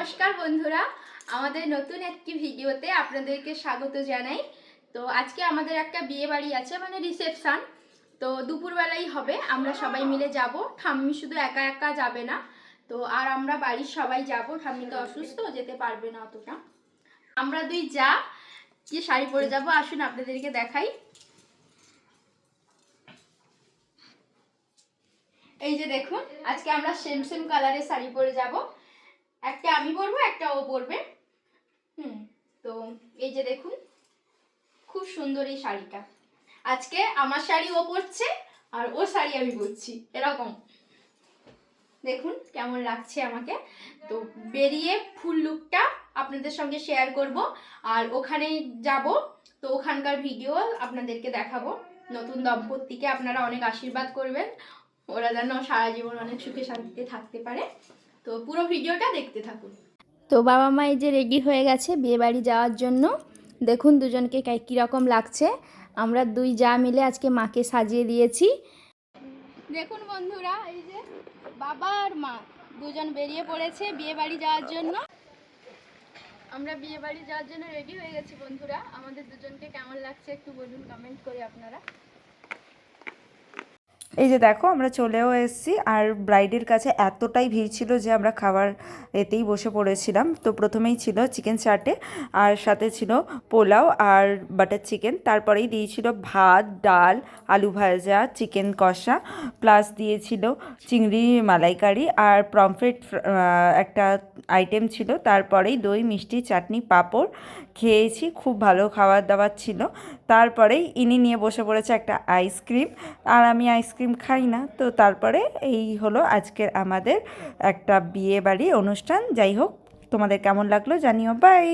নমস্কার বন্ধুরা, আমাদের নতুন একটি ভিডিওতে আপনাদেরকে স্বাগত জানাই। তো আজকে আমাদের একটা বিয়ে বাড়ি আছে, মানে রিসেপশন। তো দুপুরবেলাই হবে, আমরা সবাই মিলে যাব। ঠাম্মি শুধু একা একা যাবে না, তো আর আমরা বাড়ির সবাই যাব। ঠাম্মি তো অসুস্থ, যেতে পারবে না অতটা। আমরা দুই যা কি শাড়ি পরে যাব, আসুন আপনাদেরকে দেখাই। এই যে দেখুন, আজকে আমরা সেম সেম কালারের শাড়ি পরে যাব। একটা আমি পরবো, একটা ও পরবে। তো এই যে দেখুন, খুব সুন্দর এই শাড়িটা। আজকে আমার শাড়ি ও পরছে আর ও শাড়ি আমি পরছি, এরকম। দেখুন কেমন লাগছে আমাকে। তো বেরিয়ে ফুল লুকটা আপনাদের সঙ্গে শেয়ার করব, আর ওখানে যাব, তো ওখানকার ভিডিও আপনাদেরকে দেখাবো। নতুন দম্পতিকে আপনারা অনেক আশীর্বাদ করবেন, ওরা যেন সারা জীবন অনেক সুখে শান্তিতে থাকতে পারে। তো পুরো ভিডিওটা দেখতে থাকুন। তো বাবা মা এই যে রেডি হয়ে গেছে বিয়ে বাড়ি যাওয়ার জন্য। দেখুন দুজনকে কীরকম লাগছে। আমরা দুই যা মিলে আজকে মাকে সাজিয়ে দিয়েছি। দেখুন বন্ধুরা, এই যে বাবা আর মা দুজন বেরিয়ে পড়েছে বিয়ে বাড়ি যাওয়ার জন্য। আমরা বিয়ে বাড়ি যাওয়ার জন্য রেডি হয়ে গেছি বন্ধুরা। আমাদের দুজনকে কেমন লাগছে একটু বলুন কমেন্ট করে আপনারা। এই যে দেখো আমরা চলেও এসেছি, আর ব্রাইডের কাছে এতটাই ভিড় ছিল যে আমরা খাবার এতেই বসে পড়েছিলাম। তো প্রথমেই ছিল চিকেন চাটে, আর সাথে ছিল পোলাও আর বাটার চিকেন। তারপরেই দিয়েছিল ভাত, ডাল, আলু ভাজা, চিকেন কষা, প্লাস দিয়েছিল চিংড়ি মালাইকারি আর পমফ্রেট একটা আইটেম ছিল। তারপরেই দই, মিষ্টি, চাটনি, পাঁপড় খেয়েছি। খুব ভালো খাবার দাবার ছিল। তারপরেই ইনি নিয়ে বসে পড়েছে একটা আইসক্রিম, আর আমি আইসক্রিম খাই না। তো তারপরে এই হলো আজকের আমাদের একটা বিয়ে বাড়ি অনুষ্ঠান। যাই হোক, তোমাদের কেমন লাগলো জানিও। বাই।